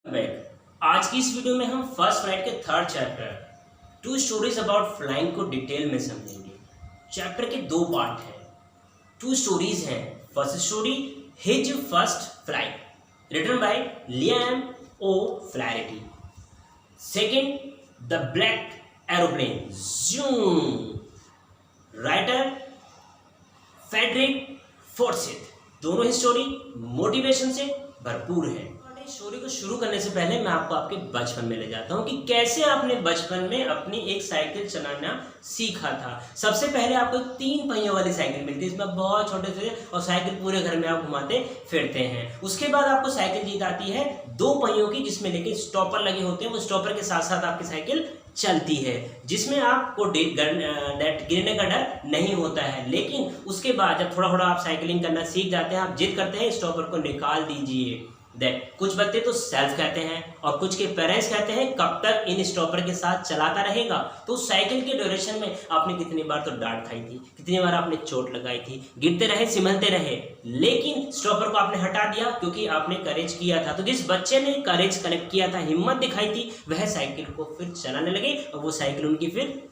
आज की इस वीडियो में हम फर्स्ट फ्लाइट के third chapter two stories about flying को डिटेल में समझेंगे। चैप्टर के दो पार्ट हैं, टू स्टोरीज हैं। First story his first flight written by Liam O Flaherty. Second the black aeroplane zoom writer Frederick Forsyth. दोनों ही स्टोरी मोटिवेशन से भरपूर है। स्टोरी को शुरू करने से पहले मैं आपको आपके बचपन में ले जाता हूँ कि कैसे आपने बचपन में अपनी एक साइकिल चलाना सीखा था। सबसे पहले आपको 3 पहियों वाली साइकिल मिलती है, इसमें बहुत छोटे से और साइकिल पूरे घर में आप घुमाते फिरते हैं। उसके बाद आपको साइकिल जीत आती है 2 पहियों की, जिसमें लेकिन स्टॉपर लगे होते हैं। वो स्टॉपर के साथ साथ आपकी साइकिल चलती है, जिसमें आपको गिरने का डर नहीं होता है। लेकिन उसके बाद जब थोड़ा थोड़ा आप साइकिलिंग करना सीख जाते हैं, आप जिद करते हैं स्टॉपर को निकाल दीजिए। कुछ बच्चे तो सेल्फ कहते हैं और कुछ के पेरेंट्स कहते हैं कब तक इन स्टॉपर के साथ चलाता रहेगा। तो साइकिल के ड्यूरेशन में आपने कितनी बार तो डांट खाई थी, कितनी बार आपने चोट लगाई थी, गिरते रहे, सिमलते रहे, लेकिन स्टॉपर को आपने हटा दिया क्योंकि आपने करेज किया था। तो जिस बच्चे ने करेज कलेक्ट किया था, हिम्मत दिखाई थी, वह साइकिल को फिर चलाने लगे और वो साइकिल उनकी फिर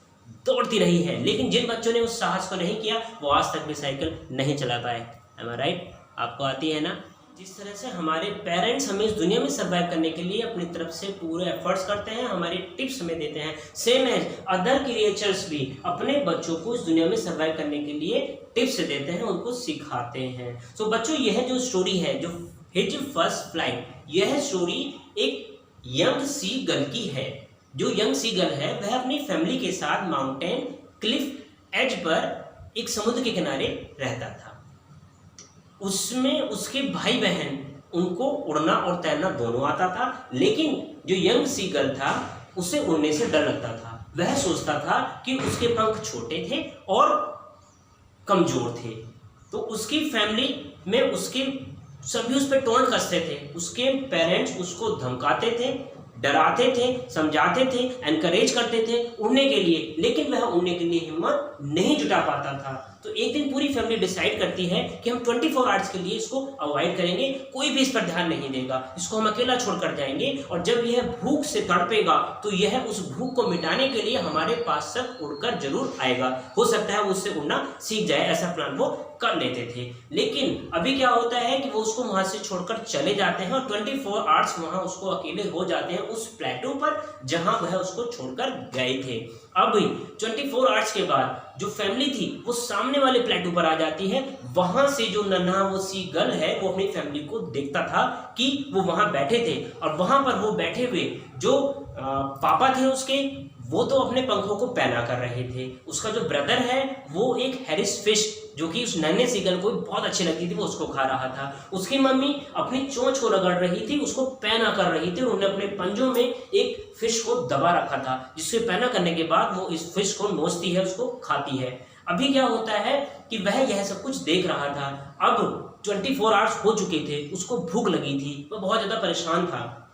दौड़ती रही है। लेकिन जिन बच्चों ने उस साहस को नहीं किया, वो आज तक भी साइकिल नहीं चला पाए। एम आई राइट? आपको आती है ना? जिस तरह से हमारे पेरेंट्स हमें इस दुनिया में सर्वाइव करने के लिए अपनी तरफ से पूरे एफर्ट्स करते हैं, हमारी टिप्स हमें देते हैं, सेम एज अदर क्रिएचर्स भी अपने बच्चों को इस दुनिया में सर्वाइव करने के लिए टिप्स देते हैं, उनको सिखाते हैं। सो बच्चों, यह जो स्टोरी है, जो हिज फर्स्ट फ्लाइट, यह स्टोरी एक यंग सी गर्ल की है। जो यंग सी गर्ल है वह अपनी फैमिली के साथ माउंटेन क्लिफ एज पर एक समुद्र के किनारे रहता था। उसमें उसके भाई बहन, उनको उड़ना और तैरना दोनों आता था, लेकिन जो यंग सी गर्ल था उसे उड़ने से डर लगता था। वह सोचता था कि उसके पंख छोटे थे और कमजोर थे। तो उसकी फैमिली में उसके सभी उस पर टोंट कसते थे। उसके पेरेंट्स उसको धमकाते थे, डराते थे, समझाते थे, एनकरेज करते थे उड़ने के लिए, लेकिन वह उड़ने के लिए हिम्मत नहीं जुटा पाता था। तो एक दिन पूरी फैमिली डिसाइड करती है कि हम 24 आवर्स के लिए इसको अवॉइड करेंगे, कोई भी इस पर ध्यान नहीं देगा, इसको हम अकेला छोड़कर जाएंगे, और जब यह भूख से तड़पेगा तो यह उस भूख को मिटाने के लिए हमारे पास तक उड़कर जरूर आएगा। हो सकता है वो उससे उड़ना सीख जाए, ऐसा प्लान वो कर लेते थे। लेकिन अभी क्या होता है कि वो उसको वहां से छोड़कर चले जाते हैं और 24 आवर्स वहां उसको अकेले हो जाते हैं उस प्लेटो पर जहां वह उसको छोड़कर गए थे। अब 24 आवर्स के बाद जो फैमिली थी वो सामने वाले प्लेटो पर आ जाती है। वहां से जो नन्हा वो सी गर्ल है वो अपनी फैमिली को देखता था कि वो वहां बैठे थे, और वहां पर वो बैठे हुए जो पापा थे उसके, वो तो अपने पंखों को पहना कर रहे थे। उसका जो ब्रदर है वो एक हैरिस फिश, जो कि उस नन्हे सी गर्ल को बहुत अच्छी लगती थी, वो उसको खा रहा था। उसकी मम्मी अपनी चोंच को रगड़ रही थी, उसको पैना कर रही थी, और उन्होंने अपने पंजों में एक फिश को दबा रखा था, जिससे पैना करने के बाद वो इस फिश को नोचती है, उसको खाती है। अभी क्या होता है कि वह यह सब कुछ देख रहा था। अब 24 आवर्स हो चुके थे, उसको भूख लगी थी, वह बहुत ज्यादा परेशान था।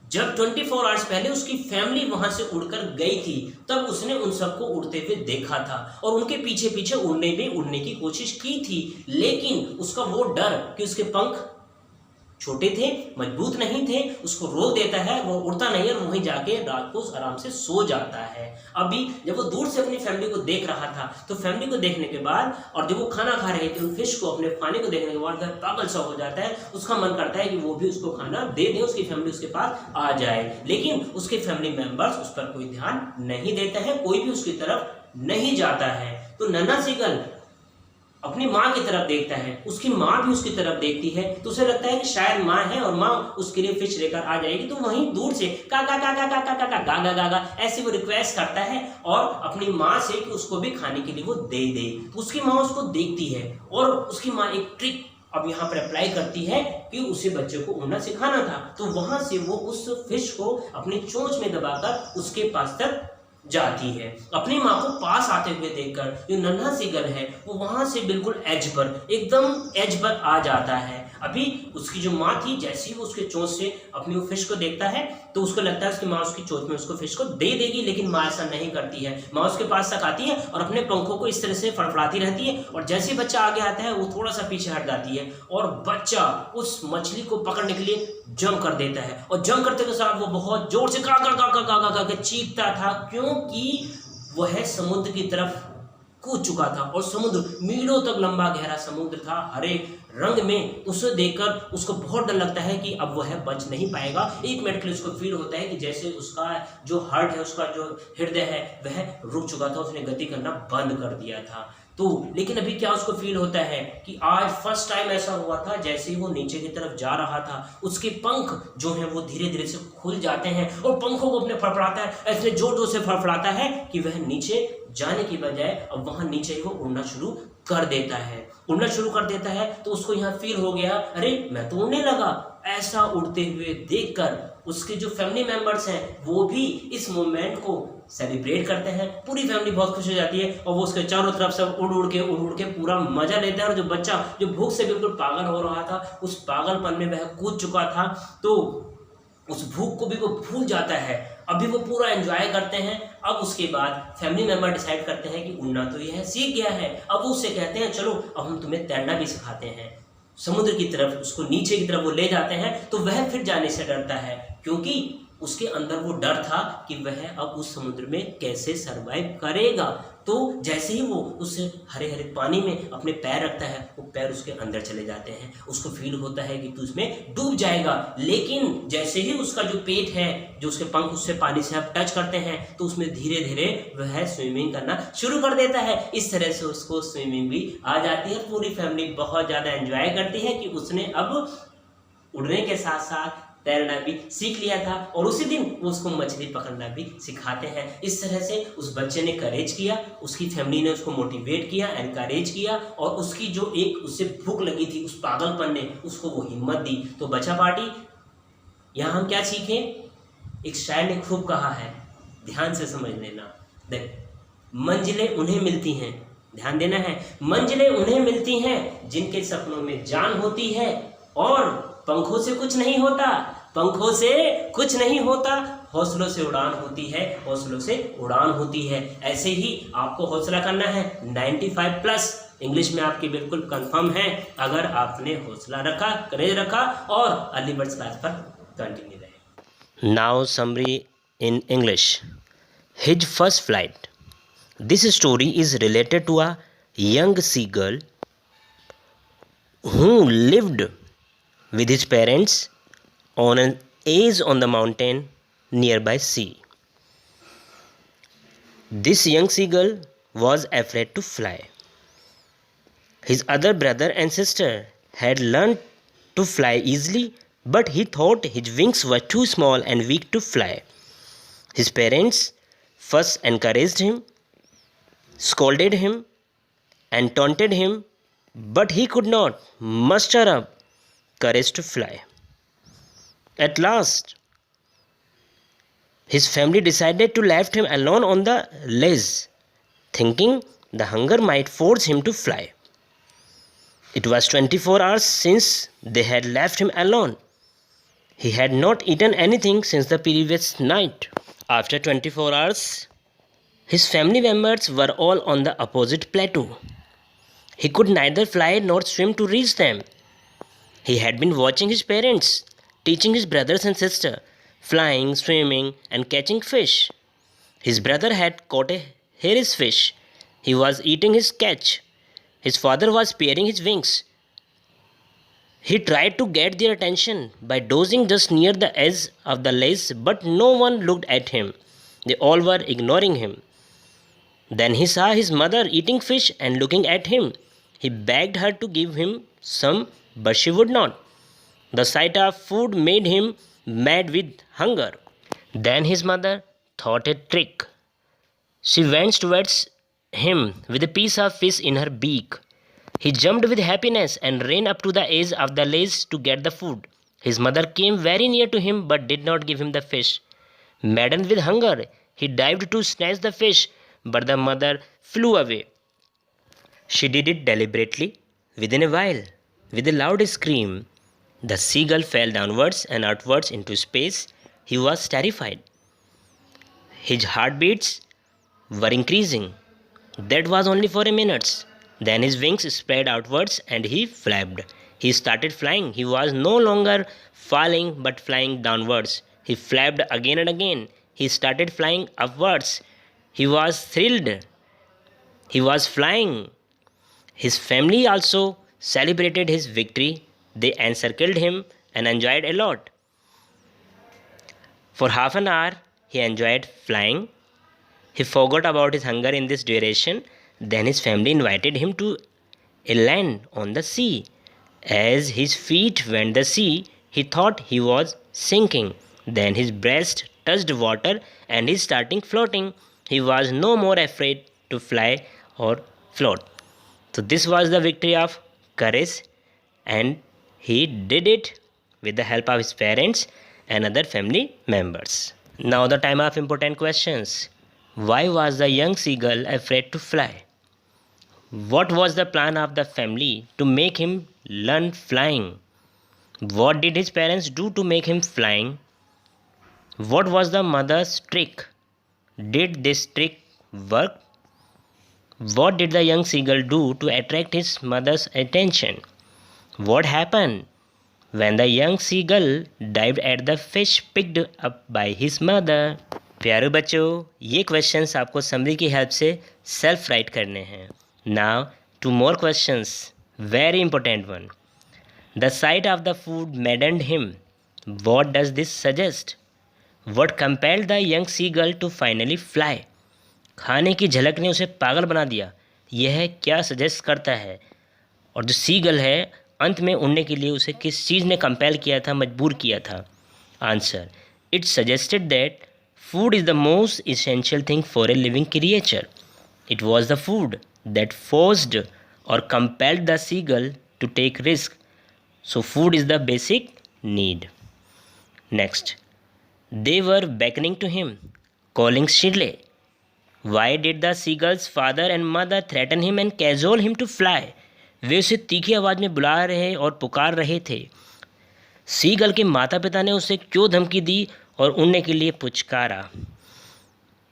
जब 24 आवर्स पहले उसकी फैमिली वहां से उड़कर गई थी, तब उसने उन सबको उड़ते हुए देखा था और उनके पीछे पीछे उड़ने की कोशिश की थी। लेकिन उसका वो डर कि उसके पंख छोटे थे, मजबूत नहीं थे, उसको रोक देता है, वो उड़ता नहीं है और वहीं जाके रात को आराम से सो जाता है। अभी जब वो दूर से अपनी फैमिली को देख रहा था, तो फैमिली को देखने के बाद और जब वो खाना खा रहे थे, उन फिश को, अपने खाने को देखने के बाद वह पागल सा हो जाता है। उसका मन करता है कि वो भी उसको खाना दे दे, उसकी फैमिली उसके पास आ जाए, लेकिन उसके फैमिली मेंबर्स उस पर कोई ध्यान नहीं देते हैं, कोई भी उसकी तरफ नहीं जाता है। तो नन्हा सी गर्ल अपनी माँ की तरफ देखता है, उसकी माँ भी उसकी तरफ देखती है, तो उसे लगता है कि शायद माँ है और माँ उसके लिए फिश लेकर आ जाएगी। तो वहीं दूर से काका काका काका काका गागा गागा ऐसे वो रिक्वेस्ट करता है और अपनी माँ से कि उसको भी खाने के लिए वो दे दे। तो उसकी माँ उसको देखती है और उसकी माँ एक ट्रिक अब यहाँ पर अप्लाई करती है कि उसे बच्चे को उड़ना सिखाना था। तो वहां से वो उस फिश को अपनी चोंच में दबाकर उसके पास तक जाती है। अपनी माँ को पास आते हुए देखकर जो नन्हा सी गर्ल है वो वहां से बिल्कुल एज पर, एकदम एज पर आ जाता है। अभी उसकी जो माँ थी, जैसे ही वो उसके चोंच से अपनी वो फिश को देखता है तो उसको लगता है उसकी माँ उसकी चोंच में उसको फिश को दे देगी, लेकिन माँ ऐसा नहीं करती है। माँ उसके पास तक आती है और अपने पंखों को इस तरह से फड़फड़ाती रहती है, और जैसे ही बच्चा आगे आता है वो थोड़ा सा पीछे हट जाती है और बच्चा उस मछली को पकड़ने के लिए जंप कर देता है। और जंप करते के साथ वो बहुत जोर से का का चीखता था, क्योंकि वह समुद्र की तरफ कूद चुका था और समुद्र मीलों तक लंबा गहरा समुद्र था, हरे रंग में। उसे देखकर उसको बहुत डर लगता है कि अब वह बच नहीं पाएगा। 1 मिनट के लिए उसको फील होता है कि जैसे उसका जो हार्ट है, उसका जो हृदय है वह रुक चुका था, उसने गति करना बंद कर दिया था। तो लेकिन अभी क्या उसको फील होता है कि आज फर्स्ट टाइम ऐसा हुआ था, जैसे ही वो नीचे की तरफ जा रहा था उसके पंख जो हैं वो धीरे धीरे से खुल जाते हैं और पंखों को अपने फड़फड़ाता है, ऐसे जोर जोर से फड़फड़ाता है कि वह नीचे जाने की बजाय अब वहां नीचे ही वो उड़ना शुरू कर देता है। उड़ना शुरू कर देता है तो उसको यहाँ फील हो गया, अरे मैं तो उड़ने लगा। ऐसा उड़ते हुए देखकर उसके जो फैमिली मेंबर्स हैं वो भी इस मोमेंट को सेलिब्रेट करते हैं। पूरी फैमिली बहुत खुश हो जाती है और वो उसके चारों तरफ सब उड़ उड़ के पूरा मजा लेता है। और जो बच्चा जो भूख से बिल्कुल पागल हो रहा था, उस पागलपन में वह कूद चुका था, तो उस भूख को भी वो भूल जाता है। अभी वो पूरा एंजॉय करते हैं। अब उसके बाद फैमिली मेंबर डिसाइड करते हैं कि उड़ना तो यह सीख गया है, अब वो उससे कहते हैं चलो अब हम तुम्हें तैरना भी सिखाते हैं। समुद्र की तरफ उसको नीचे की तरफ वो ले जाते हैं, तो वह फिर जाने से डरता है, क्योंकि उसके अंदर वो डर था कि वह अब उस समुद्र में कैसे सरवाइव करेगा। तो जैसे ही वो उस हरे हरे पानी में अपने पैर रखता है, वो पैर उसके अंदर चले जाते हैं। उसको फील होता है कि तू इसमें डूब जाएगा, लेकिन जैसे ही उसका जो पेट है, जो उसके पंख उससे पानी से अब टच करते हैं, तो उसमें धीरे धीरे वह स्विमिंग करना शुरू कर देता है। इस तरह से उसको स्विमिंग भी आ जाती है। पूरी फैमिली बहुत ज़्यादा एंजॉय करती है कि उसने अब उड़ने के साथ साथ तैरना भी सीख लिया था, और उसी दिन वो उसको मछली पकड़ना भी सिखाते हैं। इस तरह से उस बच्चे ने करेज किया, उसकी फैमिली ने उसको मोटिवेट किया, एनकरेज किया, और उसकी जो एक उससे भूख लगी थी, उस पागलपन ने उसको वो हिम्मत दी। तो बच्चा पार्टी, यहाँ हम क्या सीखें? एक शायर ने खूब कहा है, ध्यान से समझ लेना। देख, मंजिलें उन्हें मिलती हैं, ध्यान देना है, मंजिलें उन्हें मिलती हैं जिनके सपनों में जान होती है, और पंखों से कुछ नहीं होता, पंखों से कुछ नहीं होता, हौसलों से उड़ान होती है, हौसलों से उड़ान होती है। ऐसे ही आपको हौसला करना है। 95+ इंग्लिश में आपकी बिल्कुल कंफर्म है अगर आपने हौसला रखा, करेज रखा और अर्ली बर्ड्स क्लास पर कंटिन्यू रहे। Now summary in English. His first flight. This story is related to a young seagull who lived with his parents on an edge on the mountain nearby sea. This young seagull was afraid to fly. His other brother and sister had learned to fly easily, but he thought his wings were too small and weak to fly. His parents first encouraged him, scolded him, and taunted him, but he could not muster up courage to fly. At last, his family decided to leave him alone on the ledge, thinking the hunger might force him to fly. It was 24 hours since they had left him alone. He had not eaten anything since the previous night. After 24 hours, his family members were all on the opposite plateau. He could neither fly nor swim to reach them. He had been watching his parents, teaching his brothers and sister, flying, swimming, and catching fish. His brother had caught a hare's fish. He was eating his catch. His father was sparing his wings. He tried to get their attention by dozing just near the edge of the ledge, but no one looked at him. They all were ignoring him. Then he saw his mother eating fish and looking at him. He begged her to give him some, but she would not. The sight of food made him mad with hunger. Then his mother thought a trick. She went towards him with a piece of fish in her beak. He jumped with happiness and ran up to the edge of the ledge to get the food. His mother came very near to him but did not give him the fish. Maddened with hunger, he dived to snatch the fish, but the mother flew away. She did it deliberately. Within a while, with a loud scream, The seagull fell downwards and outwards into space. He was terrified. His heartbeats were increasing. That was only for a minute. Then his wings spread outwards and he flapped. He started flying. He was no longer falling but flying downwards. He flapped again and again. He started flying upwards. He was thrilled. He was flying. His family also celebrated his victory. They encircled him and enjoyed a lot. For half an hour, he enjoyed flying. He forgot about his hunger in this duration. Then his family invited him to a land on the sea. As his feet went the sea, he thought he was sinking. Then his breast touched water and he started floating. He was no more afraid to fly or float. So this was the victory of courage, and he did it with the help of his parents and other family members. Now the time of important questions. Why was the young seagull afraid to fly? What was the plan of the family to make him learn flying? What did his parents do to make him flying? What was the mother's trick? Did this trick work? What did the young seagull do to attract his mother's attention? What happened when the young seagull dived at the fish picked up by his mother? प्यारे बच्चों, ये questions आपको summary की help से self write करने हैं. Now two more questions. Very important one. The sight of the food maddened him. What does this suggest? What compelled the young seagull to finally fly? खाने की झलक ने उसे पागल बना दिया. यह क्या सजेस्ट करता है? और जो सीगल है अंत में उड़ने के लिए उसे किस चीज़ ने कंपेल किया था, मजबूर किया था? Answer. It suggested that food is the most essential thing for a living creature. It was the food that forced or compelled the seagull to take risk. So food is the basic need. Next, they were beckoning to him, calling shrilly. Why did the seagull's father and mother threaten him and cajole him to fly? वे उसे तीखी आवाज़ में बुला रहे और पुकार रहे थे. सीगल के माता पिता ने उसे क्यों धमकी दी और उड़ने के लिए पुचकारा?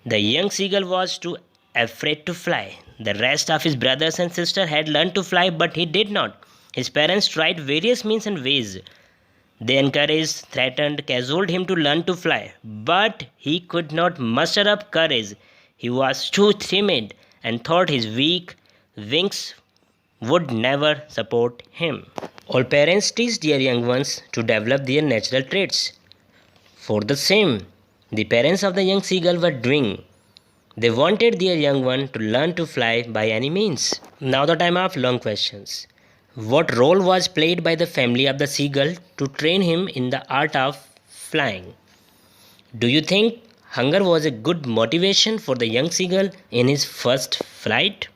The young seagull was too afraid to fly. The rest of his brothers and sisters had learned to fly, but he did not. His parents tried various means and ways. They encouraged, threatened, cajoled him to learn to fly, but he could not muster up courage. He was too timid and thought his weak wings would never support him. All parents teach their young ones to develop their natural traits. For the same, the parents of the young seagull were doing. They wanted their young one to learn to fly by any means. Now the time of long questions. What role was played by the family of the seagull to train him in the art of flying? Do you think hunger was a good motivation for the young seagull in his first flight?